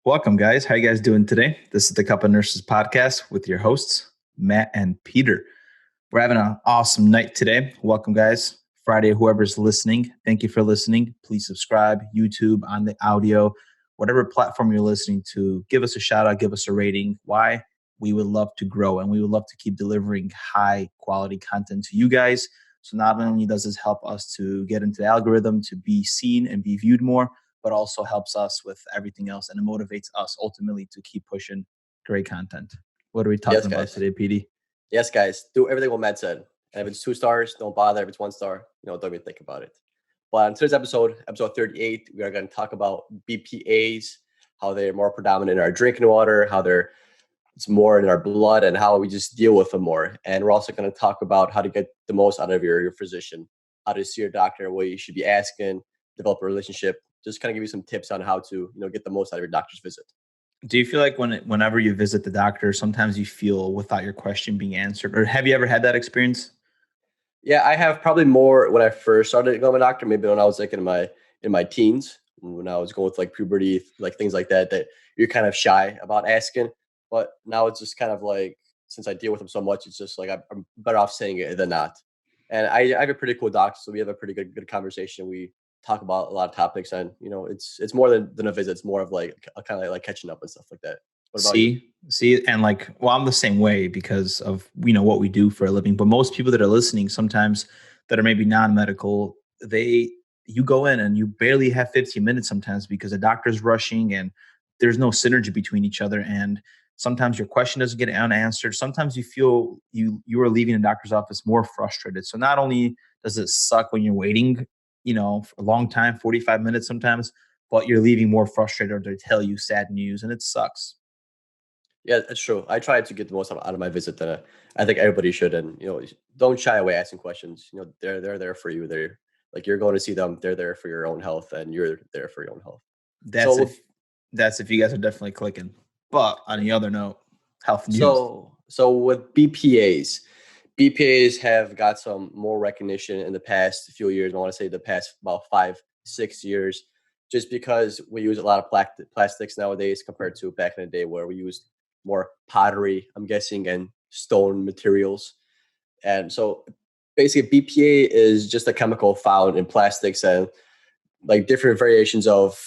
Welcome, guys. How you guys doing today? This is the Cup of Nurses podcast with your hosts, Matt and Peter. We're having an awesome night today. Welcome, guys. Friday, whoever's listening, thank you for listening. Please subscribe, YouTube, on the audio, whatever platform you're listening to. Give us a shout out, give us a rating. Why? We would love to grow and we would love to keep delivering high quality content to you guys. So not only does this help us to get into the algorithm, to be seen and be viewed more, but also helps us with everything else and it motivates us ultimately to keep pushing great content. What are we Yes, talking about guys. today, PD? Yes, guys. Do everything what Matt said. And if it's 2 stars, don't bother. If it's 1 star, don't even think about it. But on today's episode 38, we are going to talk about BPAs, how they're more predominant in our drinking water, it's more in our blood, and how we just deal with them more. And we're also going to talk about how to get the most out of your physician, how to see your doctor, what you should be asking, develop a relationship. Just kind of give you some tips on how to get the most out of your doctor's visit. Do you feel like whenever you visit the doctor, sometimes you feel without your question being answered? Or have you ever had that experience? Yeah, I have probably more when I first started going to my doctor, maybe when I was like in my teens, when I was going with like puberty, like things like that, that you're kind of shy about asking. But now it's just kind of like, since I deal with them so much, it's just like I'm better off saying it than not. And I have a pretty cool doctor, so we have a pretty good conversation. We talk about a lot of topics, and it's more than a visit. It's more of like a kind of like catching up and stuff like that. What about you? See, and like, well, I'm the same way because of what we do for a living. But most people that are listening, sometimes that are maybe non-medical, you go in and you barely have 15 minutes sometimes because the doctor's rushing and there's no synergy between each other. And sometimes your question doesn't get unanswered. Sometimes you feel you are leaving the doctor's office more frustrated. So not only does it suck when you're waiting, for a long time, 45 minutes sometimes, but you're leaving more frustrated or they tell you sad news and it sucks. Yeah, that's true. I try to get the most out of my visit that I think everybody should, and don't shy away asking questions. They're there for you. They're like you're going to see them. They're there for your own health, and you're there for your own health. That's So, if that's if you guys are definitely clicking. But on the other note, health news. so with BPAs have got some more recognition in the past few years. I want to say the past about 5-6 years, just because we use a lot of plastics nowadays compared to back in the day where we used more pottery, I'm guessing, and stone materials. And so basically BPA is just a chemical found in plastics and like different variations of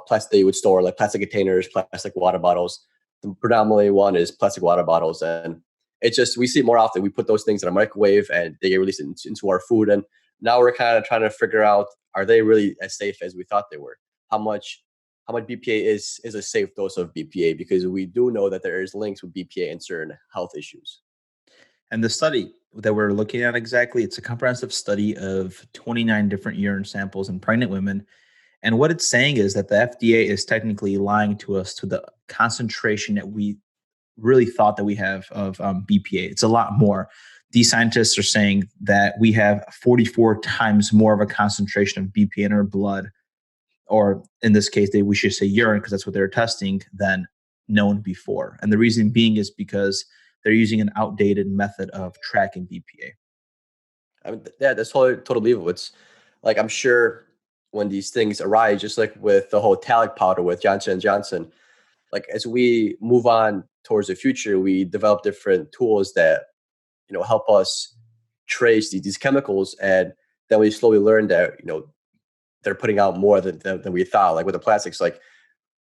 plastic that you would store, like plastic containers, plastic water bottles. The predominantly one is plastic water bottles, and it's just we see it more often. We put those things in a microwave, and they get released into our food. And now we're kind of trying to figure out, are they really as safe as we thought they were? How much how much BPA is a safe dose of BPA? Because we do know that there is links with BPA and certain health issues. And the study that we're looking at exactly, it's a comprehensive study of 29 different urine samples in pregnant women. And what it's saying is that the FDA is technically lying to us to the concentration that we really thought that we have of BPA. It's a lot more. These scientists are saying that we have 44 times more of a concentration of BPA in our blood, or in this case, we should say urine because that's what they're testing, than known before. And the reason being is because they're using an outdated method of tracking BPA. I mean, yeah, that's totally believable. It's like I'm sure when these things arise, just like with the whole talc powder with Johnson and Johnson, like as we move on towards the future, we develop different tools that help us trace these chemicals, and then we slowly learn that they're putting out more than we thought. Like with the plastics, like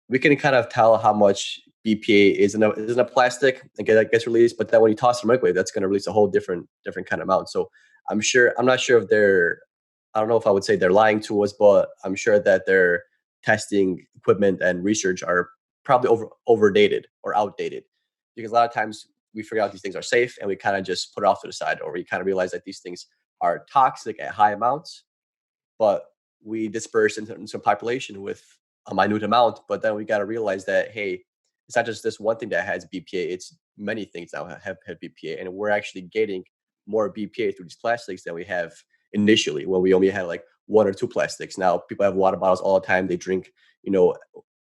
we can kind of tell how much BPA is in a plastic and gets released, but then when you toss it in the microwave, that's going to release a whole different kind of amount. So I'm not sure if I don't know if I would say they're lying to us, but I'm sure that their testing equipment and research are probably overdated or outdated, because a lot of times we figure out these things are safe and we kind of just put it off to the side, or we kind of realize that these things are toxic at high amounts, but we disperse into population with a minute amount. But then we got to realize that, hey, it's not just this one thing that has BPA; it's many things now have BPA, and we're actually getting more BPA through these plastics than we have initially when we only had like one or two plastics. Now people have water bottles all the time. They drink, you know,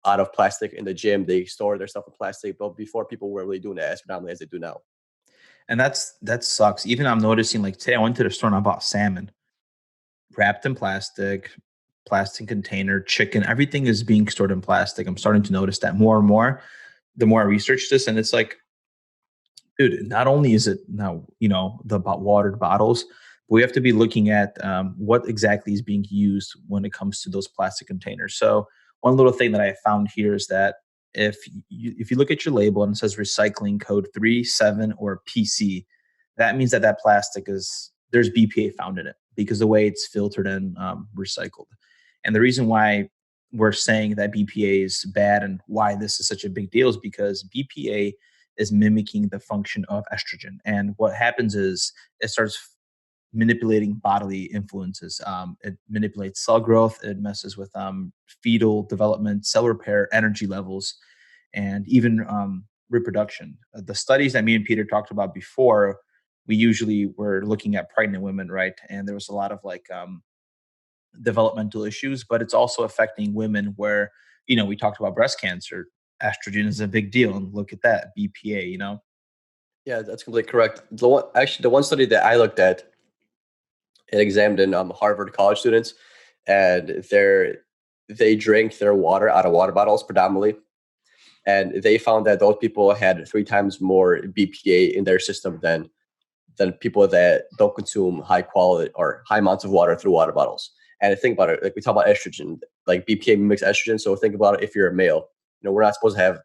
out of plastic in the gym. They store their stuff in plastic. But before, people were really doing that as predominantly as they do now. And that sucks. Even I'm noticing, like, today I went to the store and I bought salmon wrapped in plastic. plastic container, chicken, everything is being stored in plastic. I'm starting to notice that more and more the more I research this. And it's like, dude, not only is it now, the watered bottles, but we have to be looking at what exactly is being used when it comes to those plastic containers. So one little thing that I found here is that if you look at your label and it says recycling code 37 or PC, that means that plastic there's BPA found in it because the way it's filtered and recycled. And the reason why we're saying that BPA is bad and why this is such a big deal is because BPA is mimicking the function of estrogen. And what happens is it starts manipulating bodily influences. It manipulates cell growth, it messes with fetal development, cell repair, energy levels, and even reproduction. The studies that me and Peter talked about before, we usually were looking at pregnant women, right? And there was a lot of like developmental issues, but it's also affecting women where, we talked about breast cancer. Estrogen is a big deal. And look at that, BPA. Yeah, that's completely correct. The one study that I looked at, it examined Harvard college students, and they drink their water out of water bottles predominantly, and they found that those people had 3 times more BPA in their system than people that don't consume high quality or high amounts of water through water bottles. And think about it, like we talk about estrogen, like BPA mimics estrogen. So think about it, if you're a male, we're not supposed to have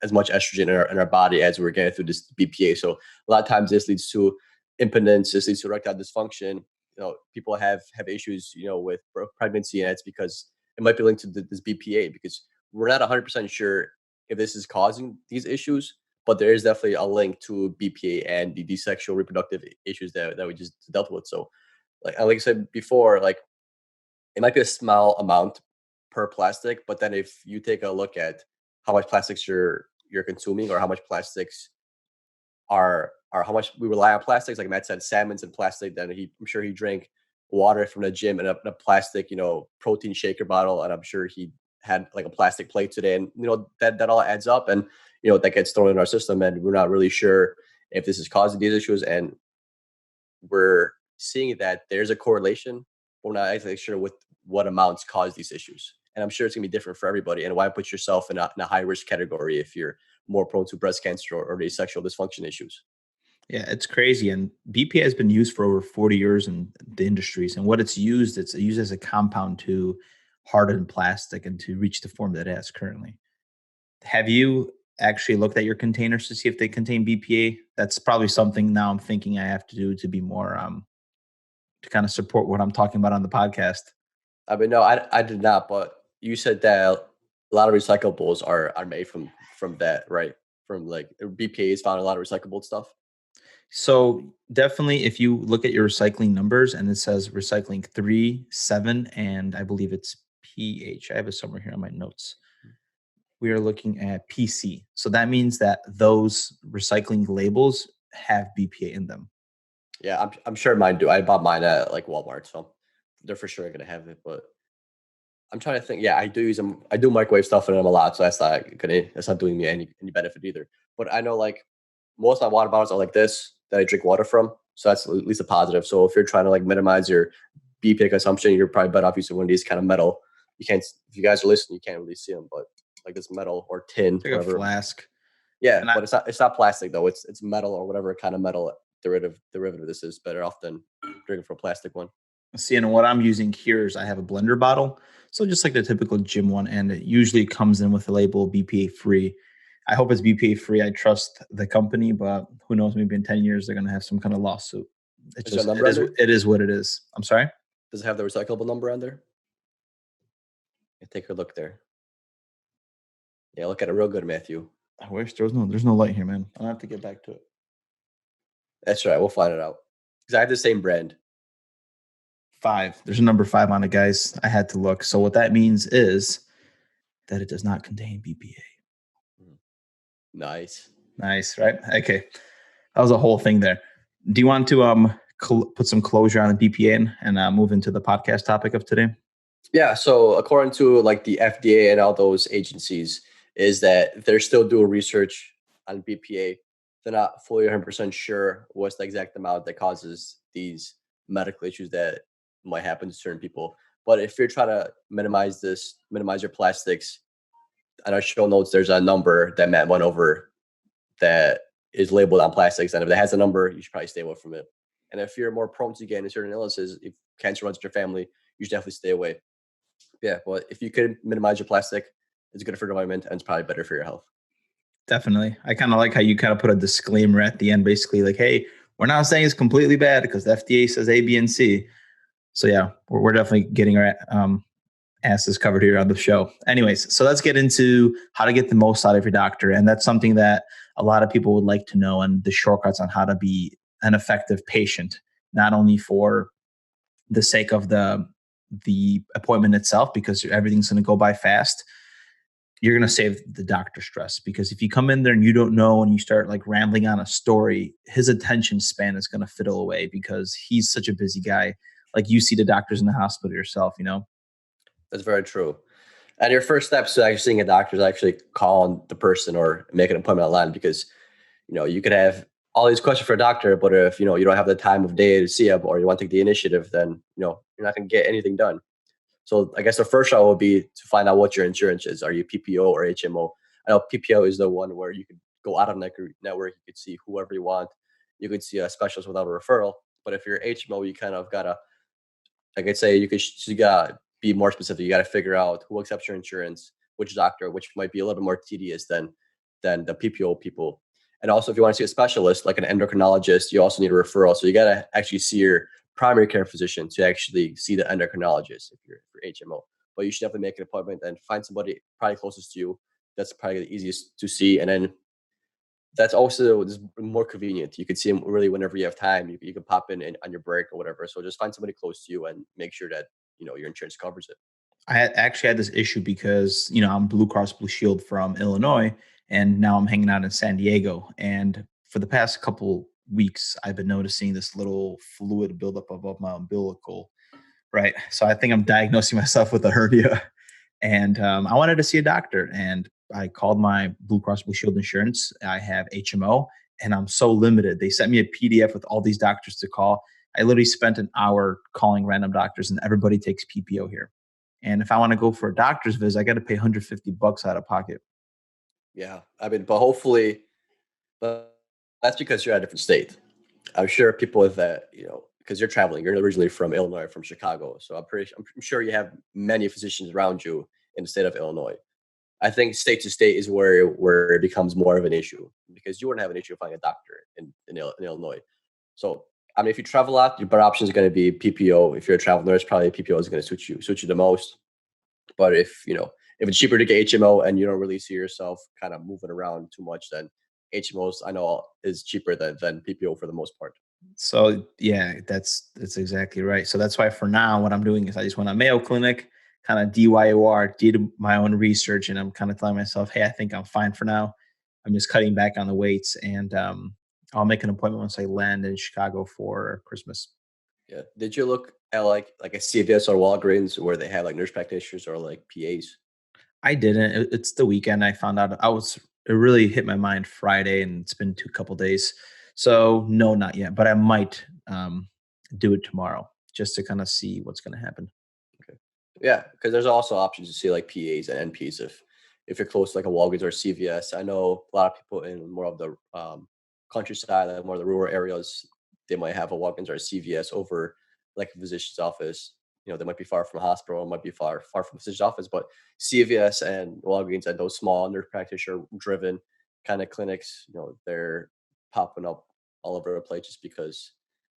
as much estrogen in our body as we're getting through this BPA. So a lot of times this leads to impotence, this leads to erectile dysfunction. People have issues, with pregnancy, and it's because it might be linked to this BPA, because we're not 100% sure if this is causing these issues, but there is definitely a link to BPA and the sexual reproductive issues that we just dealt with. So, like I said before, like it might be a small amount per plastic, but then if you take a look at how much plastics you're consuming, or how much plastics are how much we rely on plastics, like Matt said, salmon's in plastic, then I'm sure he drank water from the gym in a plastic, protein shaker bottle, and I'm sure he had like a plastic plate today, and that all adds up, and that gets thrown in our system, and we're not really sure if this is causing these issues, and we're seeing that there's a correlation. We're not actually sure what amounts cause these issues. And I'm sure it's gonna be different for everybody. And why put yourself in a high risk category if you're more prone to breast cancer or these sexual dysfunction issues? Yeah, it's crazy. And BPA has been used for over 40 years in the industries. And what it's used as a compound to harden plastic and to reach the form that it has currently. Have you actually looked at your containers to see if they contain BPA? That's probably something now I'm thinking I have to do to be more to kind of support what I'm talking about on the podcast. I mean, no, I did not, but you said that a lot of recyclables are made from that, right? From like BPA is found in a lot of recyclable stuff. So definitely, if you look at your recycling numbers and it says recycling 3, 7, and I believe it's PH. I have it somewhere here on my notes. We are looking at PC. So that means that those recycling labels have BPA in them. Yeah, I'm sure mine do. I bought mine at like Walmart, so they're for sure gonna have it. But I'm trying to think. Yeah, I do use them. I do microwave stuff in them a lot, so that's not doing me any benefit either. But I know like most of my water bottles are like this that I drink water from, so that's at least a positive. So if you're trying to like minimize your BPA consumption, you're probably better off using one of these kind of metal. You can't, if you guys are listening, you can't really see them, but like this metal or tin, It's like a whatever. flask. Yeah, And I but it's not plastic though. It's metal or whatever kind of metal derivative this is. Better off than drinking from a plastic one. see, and what I'm using here is I have a blender bottle. So just like the typical gym one, and it usually comes in with the label BPA free. I hope it's BPA free. I trust the company, but who knows? Maybe in 10 years they're gonna have some kind of lawsuit. Is there a number on there? It is what it is. I'm sorry. Does it have the recyclable number on there? Yeah, take a look there. Yeah, look at it real good, Matthew. I wish there's no light here, man. I'll have to get back to it. That's right. We'll find it out. Because I have the same brand. 5. There's a number 5 on it, guys. I had to look. So what that means is that it does not contain BPA. Mhm. Nice. Nice, right? Okay. That was a whole thing there. Do you want to put some closure on the BPA and move into the podcast topic of today? Yeah. So according to like the FDA and all those agencies, is that they're still doing research on BPA. They're not fully 100% sure what's the exact amount that causes these medical issues that might happen to certain people. But if you're trying to minimize your plastics, on our show notes, there's a number that Matt went over that is labeled on plastics. And if it has a number, you should probably stay away from it. And if you're more prone to getting certain illnesses, if cancer runs in your family, you should definitely stay away. Yeah, but if you could minimize your plastic, it's good for the environment and it's probably better for your health. Definitely. I kind of like how you kind of put a disclaimer at the end, basically like, hey, we're not saying it's completely bad because the FDA says A, B, and C. So yeah, we're definitely getting our asses covered here on the show. Anyways, so let's get into how to get the most out of your doctor. And that's something that a lot of people would like to know, and the shortcuts on how to be an effective patient, not only for the sake of the appointment itself, because everything's going to go by fast. You're going to save the doctor stress, because if you come in there and you don't know and you start like rambling on a story, his attention span is going to fiddle away because he's such a busy guy. Like, you see the doctors in the hospital yourself, you know? That's very true. And your first steps to actually seeing a doctor is actually calling the person or make an appointment online, because you could have all these questions for a doctor, but if you don't have the time of day to see him or you want to take the initiative, then you're not going to get anything done. So I guess the first shot would be to find out what your insurance is. Are you PPO or HMO? I know PPO is the one where you could go out of network, you could see whoever you want, you could see a specialist without a referral. But if you're HMO, you kind of gotta, like I say, you gotta be more specific. You gotta figure out who accepts your insurance, which doctor, which might be a little bit more tedious than the PPO people. And also, if you want to see a specialist like an endocrinologist, you also need a referral. So you gotta actually see your primary care physician to actually see the endocrinologist if you're HMO. But you should definitely make an appointment and find somebody probably closest to you. That's probably the easiest to see. And then that's also more convenient. You can see them really whenever you have time. You can pop in on your break or whatever. So just find somebody close to you and make sure that your insurance covers it. Actually had this issue because, I'm Blue Cross Blue Shield from Illinois, and now I'm hanging out in San Diego. And for the past couple weeks, I've been noticing this little fluid buildup above my umbilical. Right. So I think I'm diagnosing myself with a hernia. And I wanted to see a doctor. And I called my Blue Cross Blue Shield insurance. I have HMO, and I'm so limited. They sent me a PDF with all these doctors to call. I literally spent an hour calling random doctors, and everybody takes PPO here. And if I want to go for a doctor's visit, I got to pay $150 out of pocket. Yeah, I mean, but hopefully, but that's because you're at a different state. I'm sure people with that, because you're traveling. You're originally from Illinois, from Chicago, so I'm sure you have many physicians around you in the state of Illinois. I think state to state is where it becomes more of an issue, because you wouldn't have an issue finding a doctor in Illinois. So I mean, if you travel a lot, your better option is going to be PPO. If you're a travel nurse, probably PPO is going to suit you the most. But if it's cheaper to get HMO and you don't really see yourself kind of moving around too much, then HMOs I know is cheaper than PPO for the most part. So yeah, that's exactly right. So that's why for now, what I'm doing is I just went to Mayo Clinic, kind of DYOR, did my own research, and I'm kind of telling myself, hey, I think I'm fine for now. I'm just cutting back on the weights, and I'll make an appointment once I land in Chicago for Christmas. Yeah. Did you look at like a CVS or Walgreens where they have like nurse practitioners or like PAs? I didn't. It's the weekend. I found out it really hit my mind Friday, and it's been couple days. So no, not yet. But I might do it tomorrow just to kind of see what's going to happen. Okay. Yeah, because there's also options to see like PAs and NPs if you're close to like a Walgreens or CVS. I know a lot of people in more of the countryside, like more of the rural areas, they might have a Walgreens or a CVS over like a physician's office. They might be far from a hospital, might be far from a physician's office, but CVS and Walgreens and those small nurse practitioner driven kind of clinics, they're popping up all over the place just because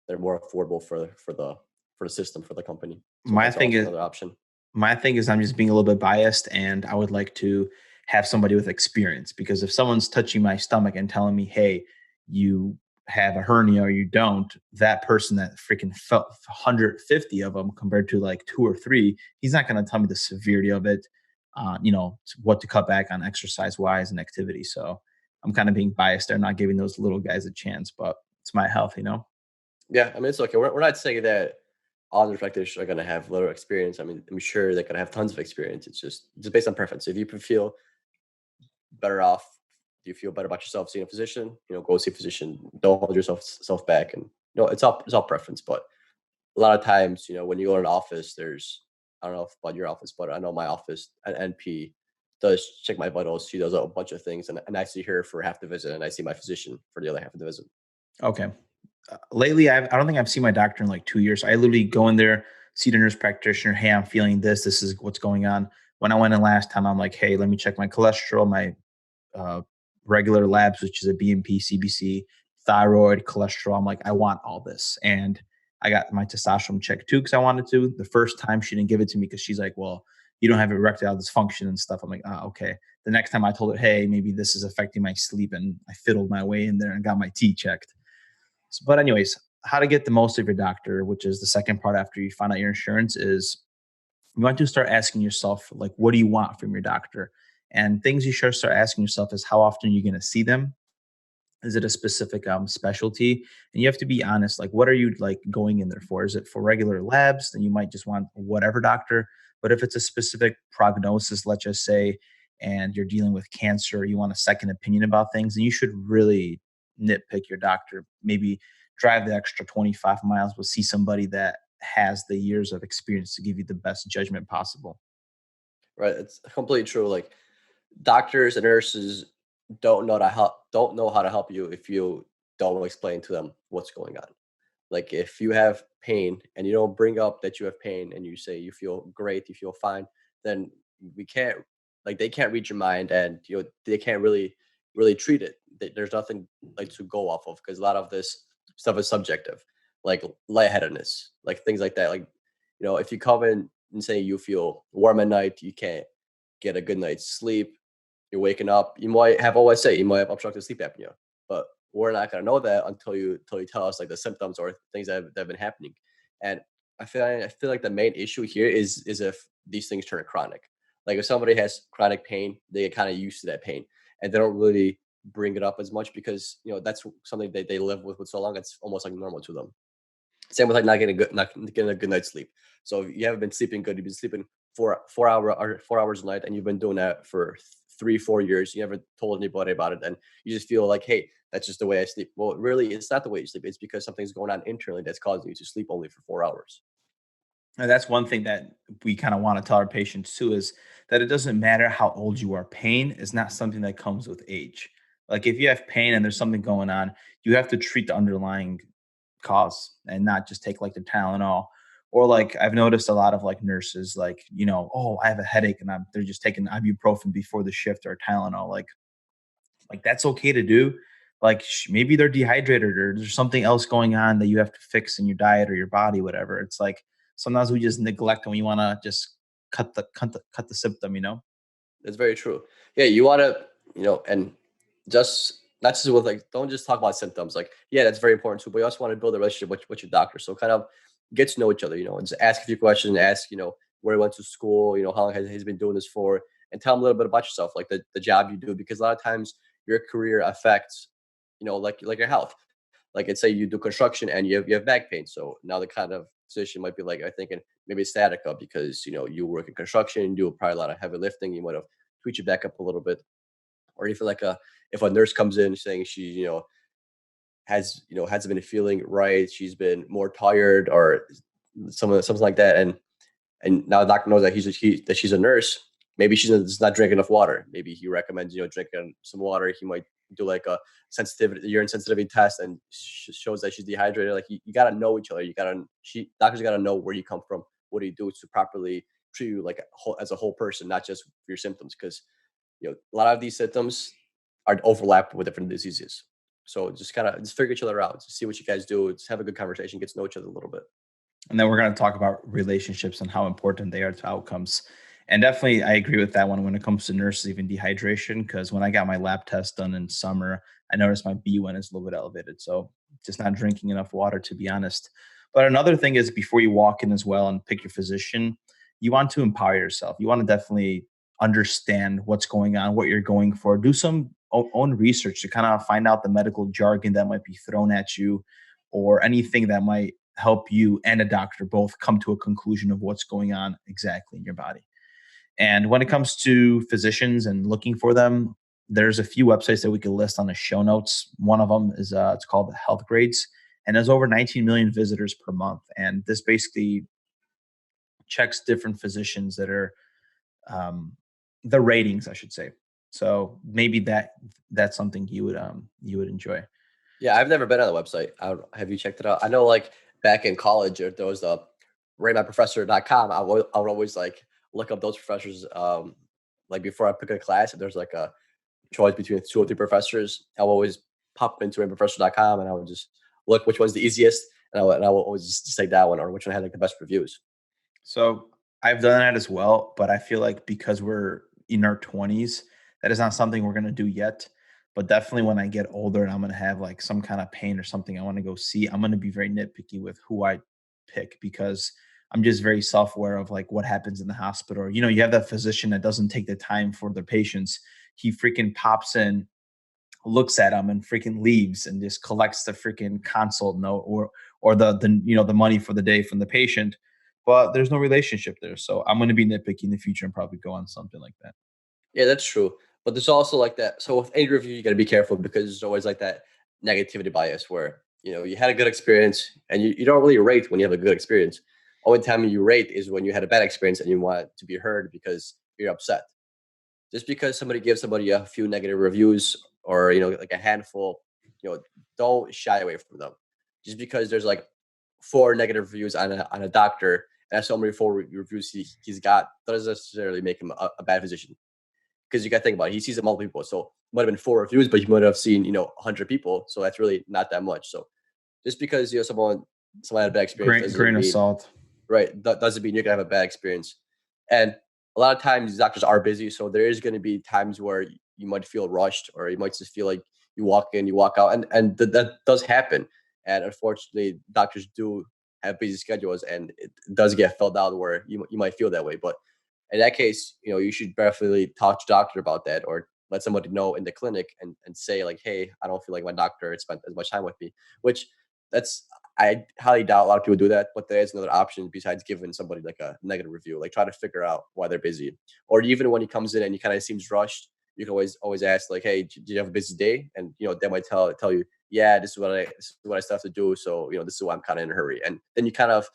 they're more affordable for the system for the company. So My that's thing also is, another option. my thing is, I'm just being a little bit biased, and I would like to have somebody with experience, because if someone's touching my stomach and telling me, "Hey, you have a hernia or you don't," that person that freaking felt 150 of them compared to like two or three, he's not going to tell me the severity of it. What to cut back on exercise wise and activity. So I'm kind of being biased there, not giving those little guys a chance, but it's my health. Yeah, I mean, it's okay. We're not saying that all nurse practitioners are going to have little experience. I mean, I'm sure they're going to have tons of experience. It's just based on preference. If you feel better off, do you feel better about yourself seeing a physician? Go see a physician. Don't hold yourself back. And it's all preference. But a lot of times, when you go to an office, there's I don't know about your office, but I know my office at NP does check my vitals. She does a bunch of things, and I see her for half the visit, and I see my physician for the other half of the visit. Okay. Lately, I don't think I've seen my doctor in like 2 years. I literally go in there, see the nurse practitioner. Hey, I'm feeling this. This is what's going on. When I went in last time, I'm like, hey, let me check my cholesterol, my uh, regular labs, which is a BMP, CBC, thyroid, cholesterol. I'm like, I want all this. And I got my testosterone checked too because I wanted to. The first time she didn't give it to me because she's like, well, you don't have erectile dysfunction and stuff. I'm like, okay. The next time I told her, hey, maybe this is affecting my sleep. And I fiddled my way in there and got my T checked. But anyways, how to get the most of your doctor, which is the second part after you find out your insurance, is you want to start asking yourself, like, what do you want from your doctor? And things you should start asking yourself is how often are you going to see them? Is it a specific specialty? And you have to be honest, like, what are you like going in there for? Is it for regular labs? Then you might just want whatever doctor. But if it's a specific prognosis, let's just say, and you're dealing with cancer, you want a second opinion about things, then you should really nitpick your doctor. Maybe drive the extra 25 miles, but see somebody that has the years of experience to give you the best judgment possible. Right? It's completely true. Like doctors and nurses don't know how to help you if you don't explain to them what's going on. Like if you have pain and you don't bring up that you have pain and you say you feel great, you feel fine, then we can't like they can't read your mind and they can't really treat it. There's nothing like to go off of because a lot of this stuff is subjective, like lightheadedness, like things like that. Like if you come in and say you feel warm at night, you can't get a good night's sleep, you're waking up, you might have always say you might have obstructive sleep apnea, but we're not gonna know that until you tell us like the symptoms or things that have been happening. And I feel like the main issue here is if these things turn chronic. Like if somebody has chronic pain, they get kind of used to that pain and they don't really bring it up as much because that's something that they live with so long it's almost like normal to them. Same with like not getting a good night's sleep. So if you haven't been sleeping good, you've been sleeping 4 hours a night, and you've been doing that for 3-4 years. You never told anybody about it, and you just feel like, hey, that's just the way I sleep. Well, really, it's not the way you sleep. It's because something's going on internally that's causing you to sleep only for 4 hours. And that's one thing that we kind of want to tell our patients too is that it doesn't matter how old you are. Pain is not something that comes with age. Like if you have pain and there's something going on, you have to treat the underlying cause and not just take like the Tylenol. Or like I've noticed a lot of like nurses, like, oh, I have a headache and they're just taking ibuprofen before the shift or Tylenol. Like that's okay to do. Like maybe they're dehydrated or there's something else going on that you have to fix in your diet or your body, whatever. It's like sometimes we just neglect and we want to just cut the symptom. It's very true. Yeah, you want to, and just not just with like, don't just talk about symptoms. Like, yeah, that's very important too. But you also want to build a relationship with your doctor. So kind of get to know each other. And just ask a few questions. Ask, where he went to school. How long has he been doing this for, and tell him a little bit about yourself, like the job you do, because a lot of times your career affects, like your health. Like let's say you do construction and you have back pain. So now the kind of physician might be like, I thinking maybe sciatica because you work in construction, you do probably a lot of heavy lifting, you might have tweaked your back up a little bit. Or if like if a nurse comes in saying she hasn't been feeling right, she's been more tired or something like that, and now the doctor knows that that she's a nurse. Maybe she's just not drinking enough water. Maybe he recommends drinking some water. He might do like a urine sensitivity test, and shows that she's dehydrated. Like you got to know each other. Doctors got to know where you come from, what do you do to properly treat you like as a whole person, not just for your symptoms. Because a lot of these symptoms are overlapped with different diseases. So just kind of just figure each other out, just see what you guys do, just have a good conversation, get to know each other a little bit. And then we're going to talk about relationships and how important they are to outcomes. And definitely, I agree with that one when it comes to nurses, even dehydration. Because when I got my lab test done in summer, I noticed my B1 is a little bit elevated. So just not drinking enough water, to be honest. But another thing is before you walk in as well and pick your physician, you want to empower yourself. You want to definitely understand what's going on, what you're going for. Do some own research to kind of find out the medical jargon that might be thrown at you or anything that might help you and a doctor both come to a conclusion of what's going on exactly in your body. And when it comes to physicians and looking for them, there's a few websites that we could list on the show notes. One of them is it's called Health Grades, and there's over 19 million visitors per month. And this basically checks different physicians that are um, the ratings, I should say. So maybe that's something you would enjoy. Yeah, I've never been on the website. Have you checked it out? I know like back in college, there was the ratemyprofessor.com. I would always like look up those professors. Like before I pick a class, if there's like a choice between two or three professors, I'll always pop into ratemyprofessor.com and I would just look which one's the easiest, and I will always just take that one or which one had like the best reviews. So I've done that as well, but I feel like because we're in our 20s, that is not something we're gonna do yet. But definitely when I get older and I'm gonna have like some kind of pain or something I want to go see, I'm gonna be very nitpicky with who I pick because I'm just very self-aware of like what happens in the hospital. Or, you have that physician that doesn't take the time for their patients. He freaking pops in, looks at them and freaking leaves and just collects the freaking consult note or the money for the day from the patient, but there's no relationship there. So I'm going to be nitpicky in the future and probably go on something like that. Yeah, that's true. But there's also like that. So with any review, you got to be careful because there's always like that negativity bias where, you had a good experience and you don't really rate when you have a good experience. Only time you rate is when you had a bad experience and you want to be heard because you're upset. Just because somebody gives somebody a few negative reviews or, like a handful, don't shy away from them. Just because there's like four negative reviews on a doctor and that's so many four reviews he's got doesn't necessarily make him a bad physician because you got to think about it. He sees it multiple people. So it might have been four reviews, but he might have seen, 100 people. So that's really not that much. So just because, someone had a bad experience doesn't Grain of mean, salt. right, that doesn't mean you're going to have a bad experience. And a lot of times these doctors are busy. So there is going to be times where you might feel rushed or you might just feel like you walk in, you walk out. And that does happen. And unfortunately, doctors do have busy schedules and it does get filled out where you might feel that way. But in that case, you should definitely talk to doctor about that or let somebody know in the clinic and say like, hey, I don't feel like my doctor spent as much time with me, which that's, I highly doubt a lot of people do that, but there is another option besides giving somebody like a negative review, like try to figure out why they're busy. Or even when he comes in and he kind of seems rushed, you can always ask like, hey, do you have a busy day? And they might tell you, yeah, this is what I still have to do. So, this is why I'm kind of in a hurry. And then you kind of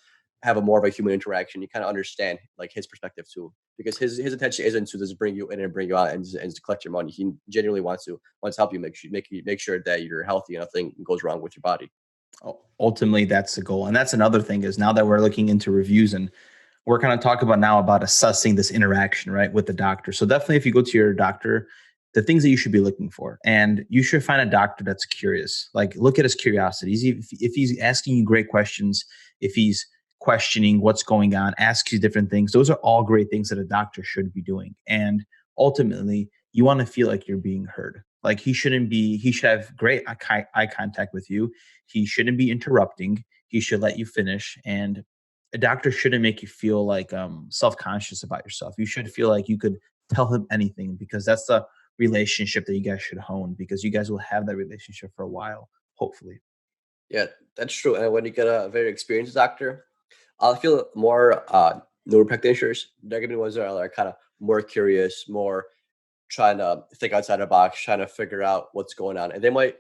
have a more of a human interaction. You kind of understand like his perspective too, because his intention isn't to just bring you in and bring you out and to collect your money. He genuinely wants to help you make sure that you're healthy and nothing goes wrong with your body. Ultimately, that's the goal. And that's another thing is now that we're looking into reviews and we're going to talk about assessing this interaction, right, with the doctor. So definitely if you go to your doctor, the things that you should be looking for, and you should find a doctor that's curious. Like look at his curiosity. If he's asking you great questions, if he's questioning what's going on, asks you different things, those are all great things that a doctor should be doing. And ultimately, you want to feel like you're being heard. Like he should have great eye contact with you. He shouldn't be interrupting. He should let you finish. And a doctor shouldn't make you feel like self-conscious about yourself. You should feel like you could tell him anything because that's the relationship that you guys should hone because you guys will have that relationship for a while, hopefully. Yeah, that's true. And when you get a very experienced doctor, I feel more newer practitioners. They're gonna be ones that are kind of more curious, more trying to think outside the box, trying to figure out what's going on, and they might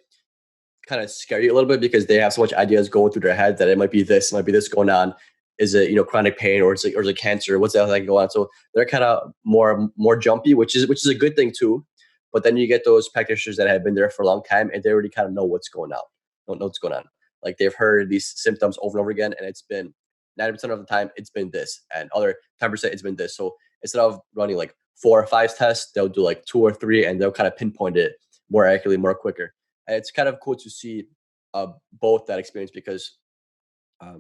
kind of scare you a little bit because they have so much ideas going through their head that it might be this going on. Is it chronic pain or is it cancer? What's the other thing going on? So they're kind of more jumpy, which is a good thing too. But then you get those practitioners that have been there for a long time and they already kind of know what's going on. Don't know what's going on. Like they've heard these symptoms over and over again, and it's been 90% of the time it's been this, and other 10% it's been this. So instead of running like 4 or 5 tests, they'll do like 2 or 3, and they'll kind of pinpoint it more accurately, more quicker. And it's kind of cool to see both that experience because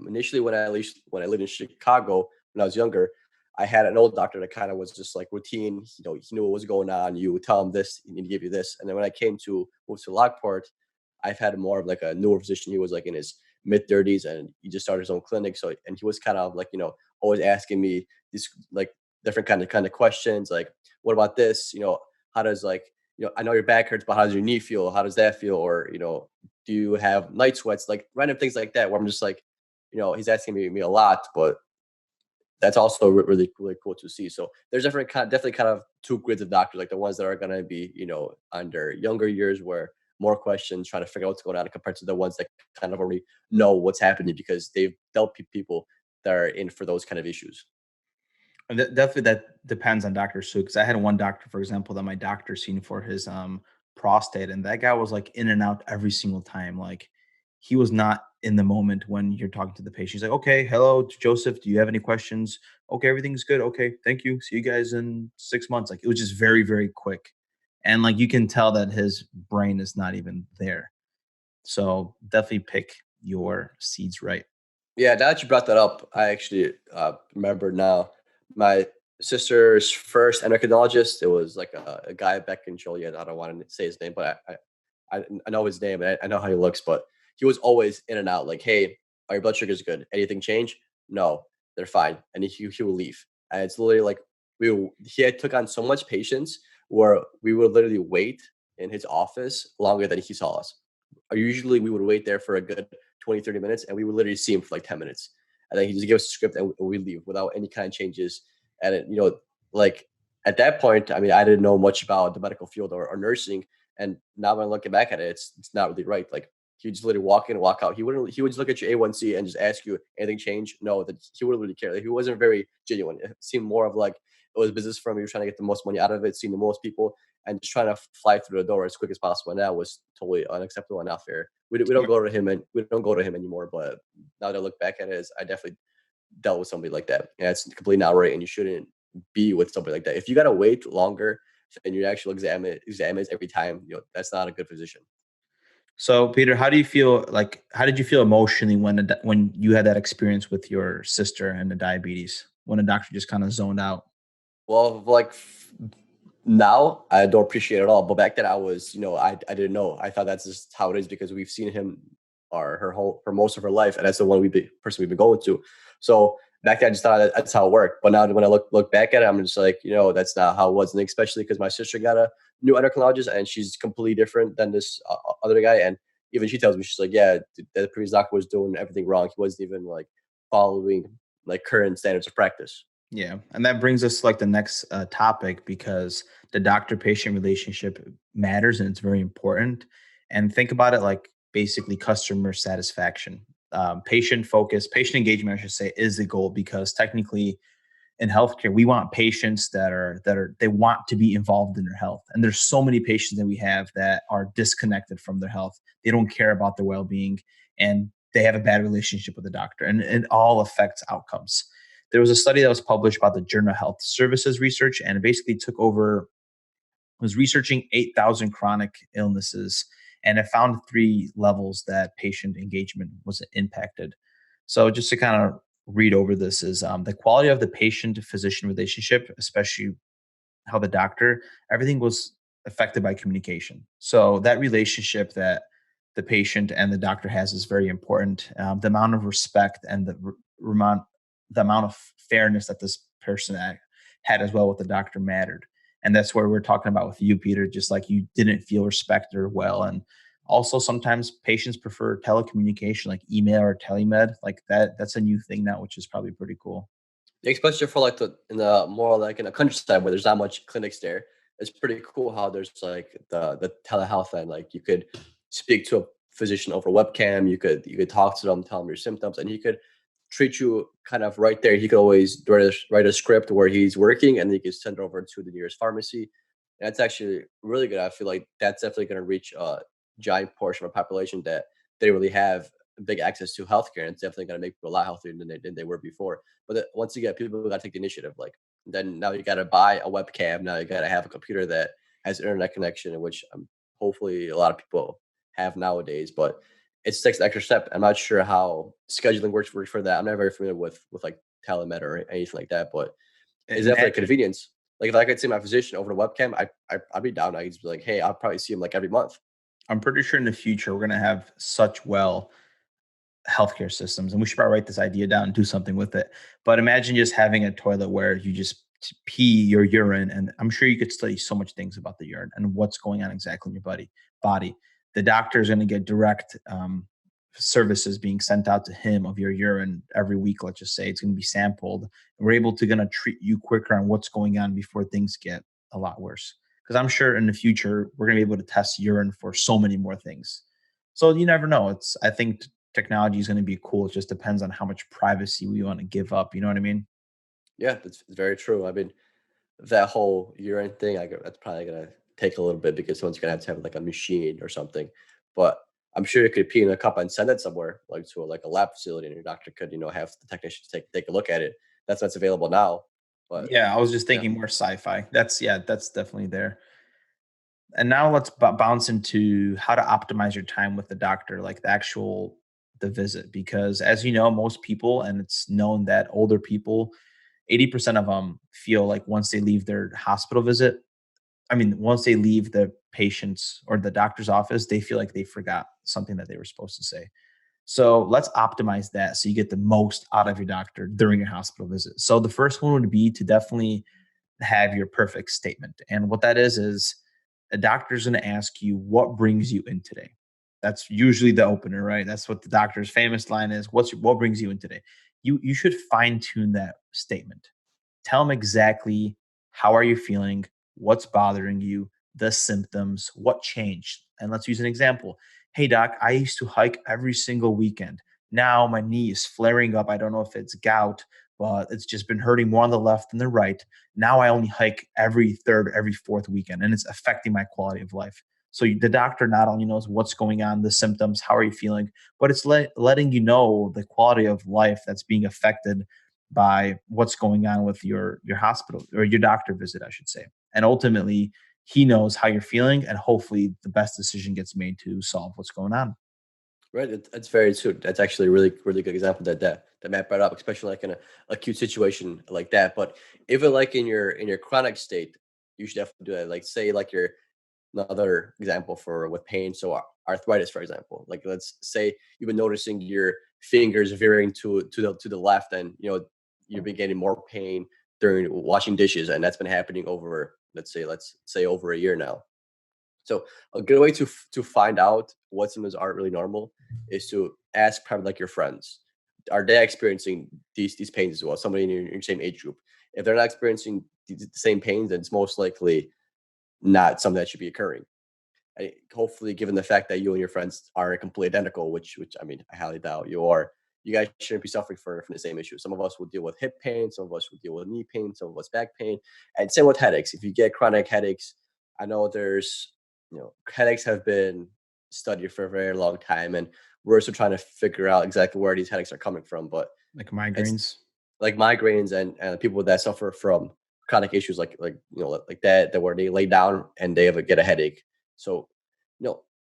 initially when I lived in Chicago when I was younger, I had an old doctor that kind of was just like routine. He knew what was going on. You would tell him this, and he'd give you this. And then when I came to move to Lockport, I've had more of like a newer physician. He was like in his mid 30s, and he just started his own clinic. So and he was kind of like always asking me these like different kind of questions, like what about this? How does like I know your back hurts, but how does your knee feel? How does that feel? Or do you have night sweats? Like random things like that, where I'm just like he's asking me a lot, but that's also really really cool to see. So there's definitely kind of two grids of doctors, like the ones that are gonna be on their younger years, where more questions, trying to figure out what's going on, compared to the ones that kind of already know what's happening because they've dealt people that are in for those kind of issues. And definitely that depends on doctors too. Because I had one doctor, for example, that my doctor seen for his prostate, and that guy was like in and out every single time. Like he was not in the moment when you're talking to the patient. He's like, "Okay, hello, Joseph. Do you have any questions? Okay, everything's good. Okay, thank you. See you guys in 6 months." Like it was just very, very quick, and like you can tell that his brain is not even there. So definitely pick your seeds right. Yeah, now that you brought that up, I actually remember now my sister's first endocrinologist. It was like a guy back in Joliet. I don't want to say his name, but I know his name and I know how he looks. But he was always in and out. Like, hey, are your blood sugars good? Anything change? No, they're fine. And he will leave. And it's literally like he had took on so much patience where we would literally wait in his office longer than he saw us. Usually we would wait there for a good 20, 30 minutes and we would literally see him for like 10 minutes. And then he just give us a script and we leave without any kind of changes. And like at that point, I mean, I didn't know much about the medical field or nursing. And now when I'm looking back at it, it's not really right. Like he just literally walk in and walk out. He would just look at your A1C and just ask you anything change. No, that he wouldn't really care. Like, he wasn't very genuine. It seemed more of like it was business for him. He was trying to get the most money out of it, seeing the most people and just trying to fly through the door as quick as possible. And that was totally unacceptable and not fair. We don't go to him and we don't go to him anymore. But now that I look back at it, I definitely dealt with somebody like that. And it's completely not right. And you shouldn't be with somebody like that. If you gotta wait longer and you actually examines every time, that's not a good position. So, Peter, how do you feel? Like, how did you feel emotionally when when you had that experience with your sister and the diabetes? When the doctor just kind of zoned out. Well, like now I don't appreciate it at all. But back then I was, I didn't know. I thought that's just how it is because we've seen him or her whole for most of her life, and that's the one person we've been going to. So back then I just thought that's how it worked. But now when I look back at it, I'm just like, that's not how it was, and especially because my sister got a new endocrinologist, and she's completely different than this other guy. And even she tells me, she's like, yeah, the previous doctor was doing everything wrong. He wasn't even like following like current standards of practice. Yeah, and that brings us to like the next topic because the doctor-patient relationship matters and it's very important. And think about it like basically customer satisfaction, patient focus, patient engagement, I should say, is the goal because technically in healthcare, we want patients that they want to be involved in their health. And there's so many patients that we have that are disconnected from their health. They don't care about their well-being and they have a bad relationship with the doctor and it all affects outcomes. There was a study that was published about the Journal of Health Services research and it basically took over was researching 8,000 chronic illnesses and it found three levels that patient engagement was impacted. So just to kind of read over this is the quality of the patient physician relationship, especially how the doctor, everything was affected by communication. So that relationship that the patient and the doctor has is very important. The amount of respect and the amount of fairness that this person had as well with the doctor mattered. And that's where we're talking about with you, Peter, just like you didn't feel respected or well. And also sometimes patients prefer telecommunication like email or telemed like that's a new thing now, which is probably pretty cool. Yeah, especially for like in the more like in the countryside where there's not much clinics there. It's pretty cool how there's like the telehealth and like you could speak to a physician over webcam. You could talk to them, tell them your symptoms, and he could treat you kind of right there. He could always write a script where he's working, and he could send it over to the nearest pharmacy. And that's actually really good. I feel like that's definitely going to reach a giant portion of the population that they really have big access to healthcare, and it's definitely going to make people a lot healthier than they were before. But once again, people got to take the initiative. Like then now you got to buy a webcam. Now you got to have a computer that has internet connection, which hopefully a lot of people have nowadays. But it takes an extra step. I'm not sure how scheduling works for that. I'm not very familiar with like telemed or anything like that. But it's definitely a Imagine, convenience. Like if I could see my physician over the webcam, I'd be down. I'd just be like, hey, I'll probably see him like every month. I'm pretty sure in the future we're going to have such well healthcare systems and we should probably write this idea down and do something with it. But imagine just having a toilet where you just pee your urine and I'm sure you could study so much things about the urine and what's going on exactly in your body. The doctor is going to get direct services being sent out to him of your urine every week. Let's just say it's going to be sampled and we're able to going to treat you quicker on what's going on before things get a lot worse, because I'm sure in the future we're going to be able to test urine for so many more things. So you never know. It's I think technology is going to be cool. It just depends on how much privacy we want to give up. You know what I mean? Yeah, that's very true. I mean, that whole urine thing, that's probably gonna take a little bit because someone's gonna have to have like a machine or something. But I'm sure you could pee in a cup and send it somewhere, like to like a lab facility, and your doctor could, have the technicians take a look at it. That's available now. But Yeah, I was just yeah, thinking more sci-fi. That's definitely there. And now let's bounce into how to optimize your time with the doctor, like the visit, because as you know, most people, and it's known that older people, 80% of them feel like once they leave their hospital visit, I mean, once they leave the patient's or the doctor's office, they feel like they forgot something that they were supposed to say. So let's optimize that so you get the most out of your doctor during your hospital visit. So the first one would be to definitely have your perfect statement. And what that is a doctor's going to ask you, what brings you in today? That's usually the opener, right? That's what the doctor's famous line is. What brings you in today? You should fine tune that statement. Tell them exactly how are you feeling, what's bothering you, the symptoms, what changed. And let's use an example. Hey doc, I used to hike every single weekend. Now my knee is flaring up. I don't know if it's gout, but it's just been hurting more on the left than the right. Now I only hike every third, every fourth weekend, and it's affecting my quality of life. So the doctor not only knows what's going on, the symptoms, how are you feeling, but it's letting you know the quality of life that's being affected by what's going on with your hospital or your doctor visit, I should say. And ultimately, he knows how you're feeling, and hopefully, the best decision gets made to solve what's going on. right. That's very true. That's actually a really good example that Matt brought up, especially like in a acute situation like that. But even like in your chronic state, you should definitely do that. Like say like your another example for with pain. So arthritis, for example, like let's say you've been noticing your fingers veering to the left, and you've been getting more pain during washing dishes, and that's been happening over let's say over a year now. So a good way to find out what symptoms aren't really normal is to ask probably like your friends. Are they experiencing these pains as well? Somebody in your same age group. If they're not experiencing the same pains, then it's most likely not something that should be occurring. Hopefully, given the fact that you and your friends are completely identical, which I mean, I highly doubt you are, you guys shouldn't be suffering from the same issue. Some of us will deal with hip pain, some of us will deal with knee pain, some of us back pain, and same with headaches. If you get chronic headaches, I know there's headaches have been studied for a very long time, and we're still trying to figure out exactly where these headaches are coming from. But Like it's migraines. like migraines and people that suffer from chronic issues like that where they lay down and they ever get a headache. So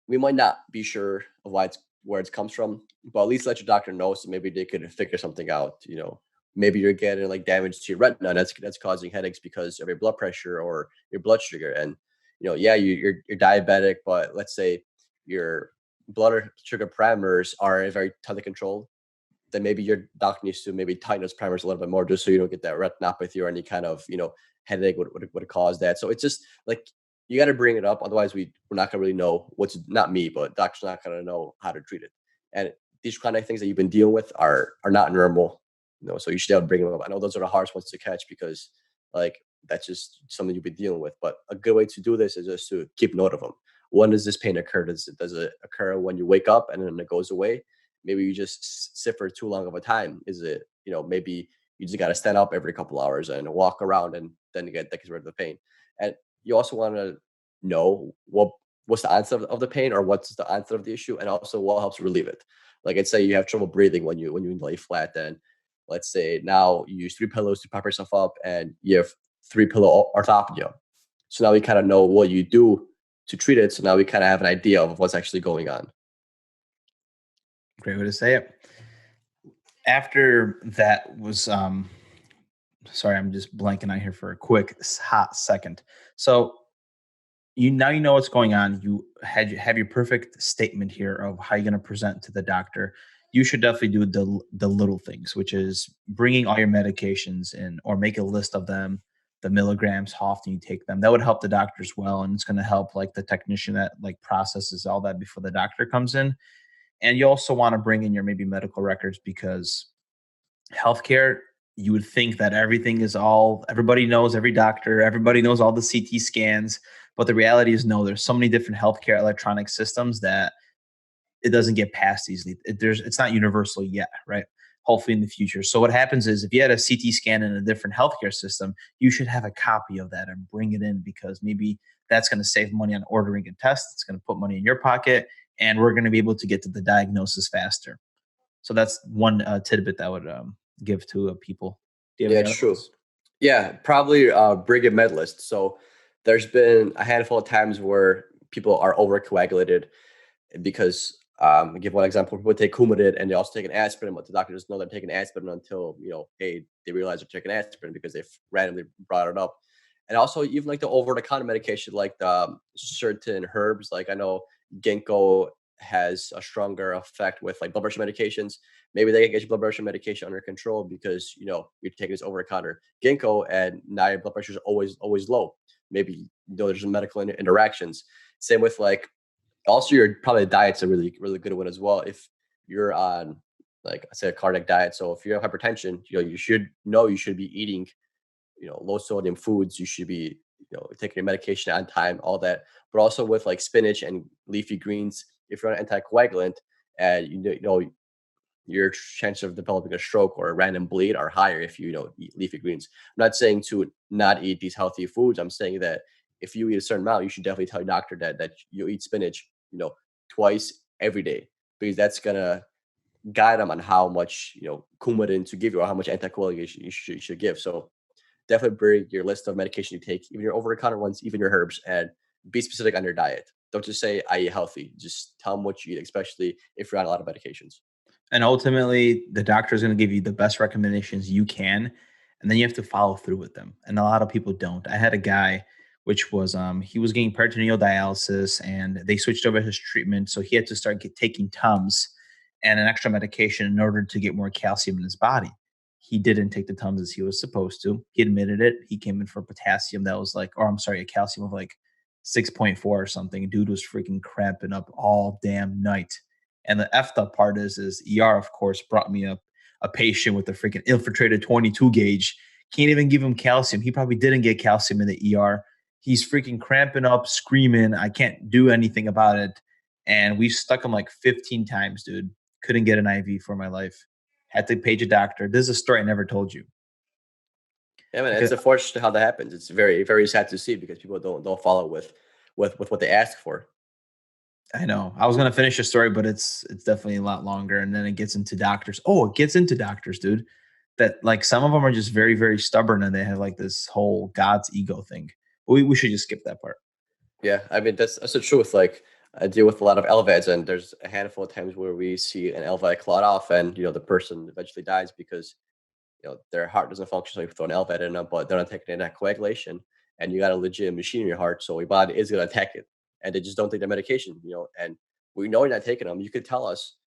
we might not be sure of where it comes from, but at least let your doctor know so maybe they could figure something out. Maybe you're getting like damage to your retina, and that's causing headaches because of your blood pressure or your blood sugar. And yeah, you're diabetic, but let's say your blood sugar parameters are very tightly controlled, then maybe your doctor needs to maybe tighten those parameters a little bit more just so you don't get that retinopathy or any kind of headache would cause that. So it's just like you got to bring it up, otherwise we're not gonna really know what's not me, but doctor's not gonna know how to treat it. And these kind of things that you've been dealing with are not normal, so you should be able to bring them up. I know those are the hardest ones to catch because like that's just something you've been dealing with. But a good way to do this is just to keep note of them. When does this pain occur? Does it occur when you wake up and then it goes away? Maybe you just sit for too long of a time. Is it, maybe you just got to stand up every couple hours and walk around, and then that gets rid of the pain. And you also want to know what's the answer of the pain, or what's the answer of the issue, and also what helps relieve it. Like let's say you have trouble breathing when you lay flat, then let's say now you use three pillows to prop yourself up, and you have three pillow orthopnea. So now we kind of know what you do to treat it. So now we kind of have an idea of what's actually going on. Great way to say it. After that was sorry, I'm just blanking out here for a quick hot second. So you know what's going on. Have your perfect statement here of how you're going to present to the doctor. You should definitely do the little things, which is bringing all your medications in, or make a list of them, the milligrams, how often you take them. That would help the doctor as well, and it's going to help like the technician that like processes all that before the doctor comes in. And you also want to bring in your maybe medical records, because healthcare, you would think that everything is all, everybody knows, every doctor, everybody knows all the CT scans. But the reality is, no, there's so many different healthcare electronic systems that it doesn't get passed easily. It's not universal yet, right? hopefully in the future. So what happens is if you had a CT scan in a different healthcare system, you should have a copy of that and bring it in because maybe that's going to save money on ordering a test. It's going to put money in your pocket, and we're going to be able to get to the diagnosis faster. So that's one tidbit that I would give to people. Do you have Yeah, any it's other true. ones? Yeah, probably Brigham medalist. So there's been a handful of times where people are overcoagulated because I give one example. People take Coumadin and they also take an aspirin, but the doctor doesn't know they're taking aspirin until, hey, they realize they're taking aspirin because they've randomly brought it up. And also even like the over-the-counter medication, like the certain herbs, like I know ginkgo has a stronger effect with like blood pressure medications. Maybe they can get your blood pressure medication under control because you're taking this over-the-counter ginkgo, and now your blood pressure is always low. Maybe there's some medical interactions. Same with like also your probably diet's a really good one as well. If you're on like I say a cardiac diet, so if you have hypertension, you should be eating low sodium foods. You should be taking your medication on time, all that. But also with like spinach and leafy greens, if you're on an anticoagulant, and your chance of developing a stroke or a random bleed are higher if you eat leafy greens. I'm not saying to not eat these healthy foods. I'm saying that if you eat a certain amount, you should definitely tell your doctor that you eat spinach, twice every day, because that's gonna guide them on how much Coumadin to give you or how much anticoagulation you should give. So definitely bring your list of medication you take, even your over-the-counter ones, even your herbs, and be specific on your diet. Don't just say I eat healthy. Just tell them what you eat, especially if you're on a lot of medications. And ultimately, the doctor is going to give you the best recommendations you can, and then you have to follow through with them. And a lot of people don't. I had a guy, which was he was getting peritoneal dialysis, and they switched over his treatment, so he had to start taking Tums and an extra medication in order to get more calcium in his body. He didn't take the Tums as he was supposed to. He admitted it. He came in for potassium that was like, or I'm sorry, a calcium of like 6.4 or something. Dude was freaking cramping up all damn night. And the effed up part is ER, of course, brought me up a patient with a freaking infiltrated 22 gauge. Can't even give him calcium. He probably didn't get calcium in the ER. He's freaking cramping up, screaming. I can't do anything about it. And we stuck him like 15 times, dude. Couldn't get an IV for my life. Had to page a doctor. This is a story I never told you. Yeah, man, Because it's unfortunate how that happens. It's very, very sad to see because people don't follow with what they ask for. I know. I was gonna finish the story, but it's definitely a lot longer. And then it gets into doctors. Oh, it gets into doctors, dude. That like some of them are just very, very stubborn and they have like this whole God's ego thing. We should just skip that part. Yeah, I mean that's the truth. Like I deal with a lot of LVADs, and there's a handful of times where we see an LVAD clot off, and the person eventually dies because their heart doesn't function. So you throw an LVAD in them, but they're not taking anticoagulation, and you got a legit machine in your heart, so your body is going to attack it, and they just don't take the medication. And we know you're not taking them. You could tell us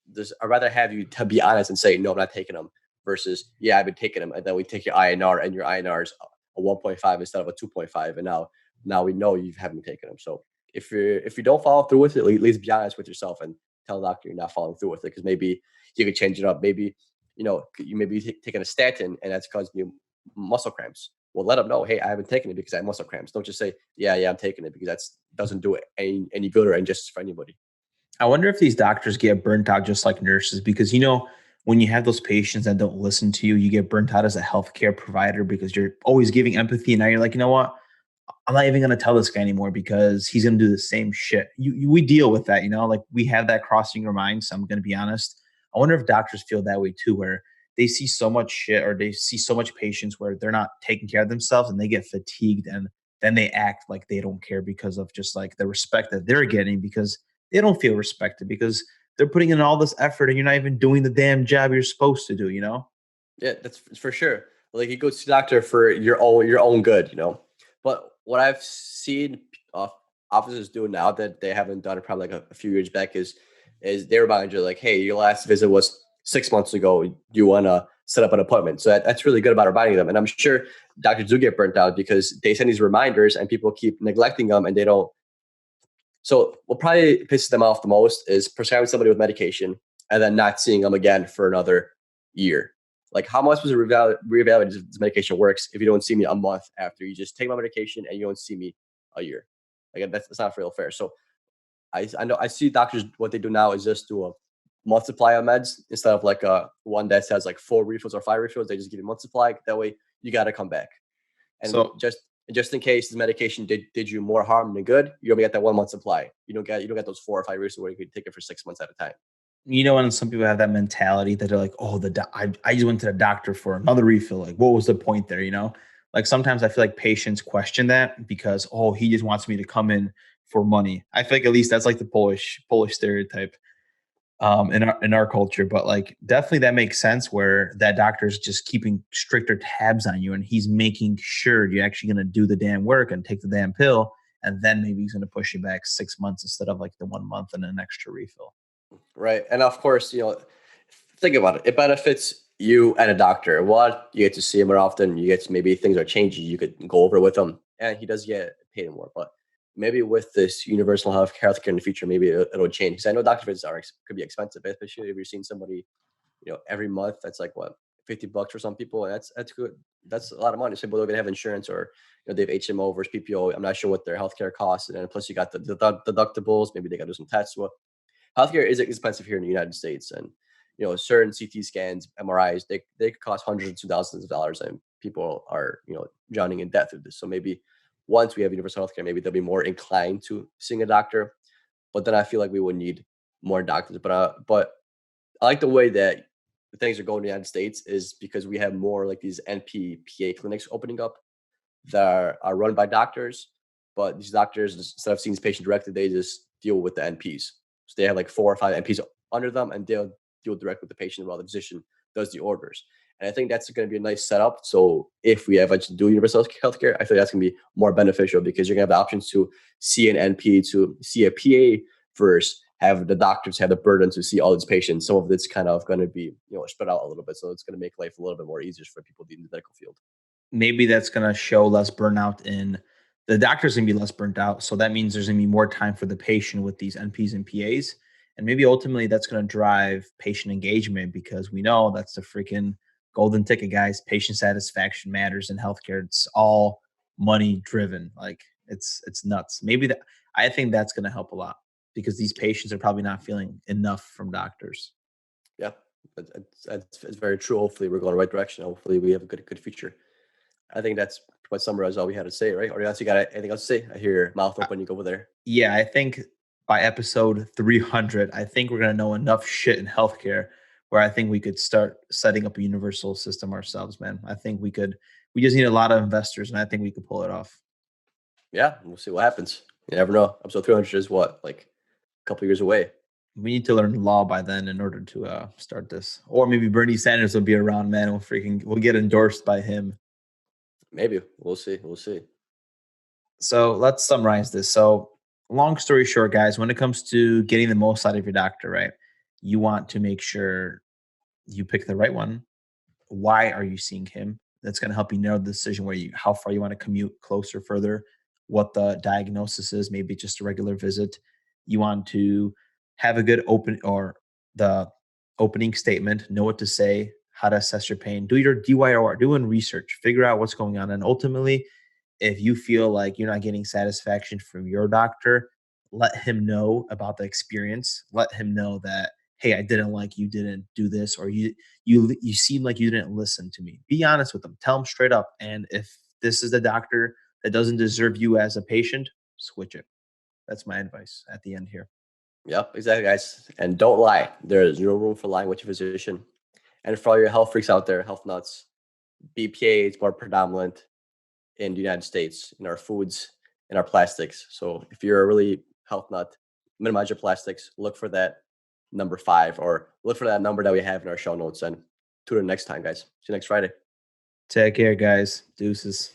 this. I'd rather have you to be honest and say no, I'm not taking them, versus yeah, I've been taking them, and then we take your INR, and your INR is a 1.5 instead of a 2.5, and now we know you haven't taken them. So if you don't follow through with it, at least be honest with yourself and tell the doctor you're not following through with it, because maybe you could change it up. Maybe you may be taking a statin and that's causing you muscle cramps. Well, let them know, hey, I haven't taken it because I have muscle cramps. Don't just say, yeah, I'm taking it, because that doesn't do it any good or injustice for anybody. I wonder if these doctors get burnt out just like nurses because when you have those patients that don't listen to you, you get burnt out as a healthcare provider because you're always giving empathy. And now you're like, you know what? I'm not even going to tell this guy anymore because he's going to do the same shit. We deal with that, like we have that crossing our minds. So I'm going to be honest. I wonder if doctors feel that way too, where they see so much shit or they see so much patients where they're not taking care of themselves and they get fatigued and then they act like they don't care because of just like the respect that they're getting because they don't feel respected because they're putting in all this effort and you're not even doing the damn job you're supposed to do. Yeah, that's for sure. Like you go to the doctor for your own good, But what I've seen officers do now that they haven't done it probably like a few years back is they remind you like, hey, your last visit was 6 months ago. You want to set up an appointment. So that's really good about reminding them. And I'm sure doctors do get burnt out because they send these reminders and people keep neglecting them and they don't. So what probably pisses them off the most is prescribing somebody with medication and then not seeing them again for another year. Like, how am I supposed to reevaluate if this medication works if you don't see me a month after you just take my medication and you don't see me a year? Like, that's not real fair. So I know I see doctors, what they do now is just do multiply of meds instead of like one that has like 4 refills or 5 refills. They just give you multiply. That way you got to come back. And So just in case the medication did you more harm than good, you only get that 1 month supply. You don't get those 4 or 5 refills where you can take it for 6 months at a time. when some people have that mentality that they're like, oh, I just went to the doctor for another refill. Like, what was the point there? Like sometimes I feel like patients question that because, oh, he just wants me to come in for money. I feel like at least that's like the Polish stereotype in our culture. But like definitely that makes sense where that doctor's just keeping stricter tabs on you and he's making sure you're actually going to do the damn work and take the damn pill. And then maybe he's going to push you back 6 months instead of like the 1 month and an extra refill. Right. And of course, think about it. It benefits you and a doctor. What you get to see him more often. You get to, maybe things are changing. You could go over with him, and he does get paid more. But maybe with this universal healthcare in the future, maybe it'll change. Because I know doctor visits could be expensive, especially if you're seeing somebody, every month. That's like what, $50 for some people, and that's good. That's a lot of money. Some people don't even have insurance, or they have HMO versus PPO. I'm not sure what their healthcare costs, and then plus you got the deductibles. Maybe they got to do some tests. Well, healthcare is expensive here in the United States, and certain CT scans, MRIs, they could cost hundreds of thousands of dollars, and people are drowning in debt through this. So maybe once we have universal healthcare, maybe they'll be more inclined to seeing a doctor. But then I feel like we would need more doctors. But I like the way that things are going in the United States is because we have more like these NP/PA clinics opening up that are run by doctors. But these doctors, instead of seeing this patient directly, they just deal with the NPs. So they have like 4 or 5 NPs under them, and they'll deal direct with the patient while the physician does the orders. And I think that's going to be a nice setup. So if we eventually do universal healthcare, I think that's going to be more beneficial because you're going to have the options to see an NP, to see a PA versus have the doctors have the burden to see all these patients. Some of it's kind of going to be spread out a little bit. So it's going to make life a little bit more easier for people in the medical field. Maybe that's going to show less burnout in the doctor's going to be less burnt out. So that means there's going to be more time for the patient with these NPs and PAs. And maybe ultimately that's going to drive patient engagement because we know that's the freaking golden ticket, guys. Patient satisfaction matters in healthcare. It's all money driven. Like it's nuts. Maybe that I think that's going to help a lot because these patients are probably not feeling enough from doctors. Yeah, it's very true. Hopefully we're going the right direction. Hopefully we have a good future. I think that's what summarizes all we had to say, right? Or else you got anything else to say? I hear your mouth open. You go over there. Yeah, I think by episode 300, I think we're going to know enough shit in healthcare where I think we could start setting up a universal system ourselves, man. I think we just need a lot of investors and I think we could pull it off. Yeah, we'll see what happens. You never know. Episode 300 is what, like a couple years away. We need to learn law by then in order to start this. Or maybe Bernie Sanders will be around, man. We'll get endorsed by him. Maybe. We'll see. We'll see. So let's summarize this. So long story short, guys, when it comes to getting the most out of your doctor, right? You want to make sure you pick the right one. Why are you seeing him? That's going to help you narrow the decision how far you want to commute, closer, further, what the diagnosis is, maybe just a regular visit. You want to have a good the opening statement, know what to say, how to assess your pain, do your DYOR, doing research, figure out what's going on. And ultimately, if you feel like you're not getting satisfaction from your doctor, let him know about the experience. Let him know that, hey, I didn't like you didn't do this, or you seem like you didn't listen to me. Be honest with them. Tell them straight up. And if this is the doctor that doesn't deserve you as a patient, switch it. That's my advice at the end here. Yep, exactly, guys. And don't lie. There is no room for lying with your physician. And for all your health freaks out there, health nuts, BPA is more predominant in the United States, in our foods, in our plastics. So if you're a really health nut, minimize your plastics. Look for that number 5, or look for that number that we have in our show notes. And tune in next time, guys. See you next Friday. Take care, guys. Deuces.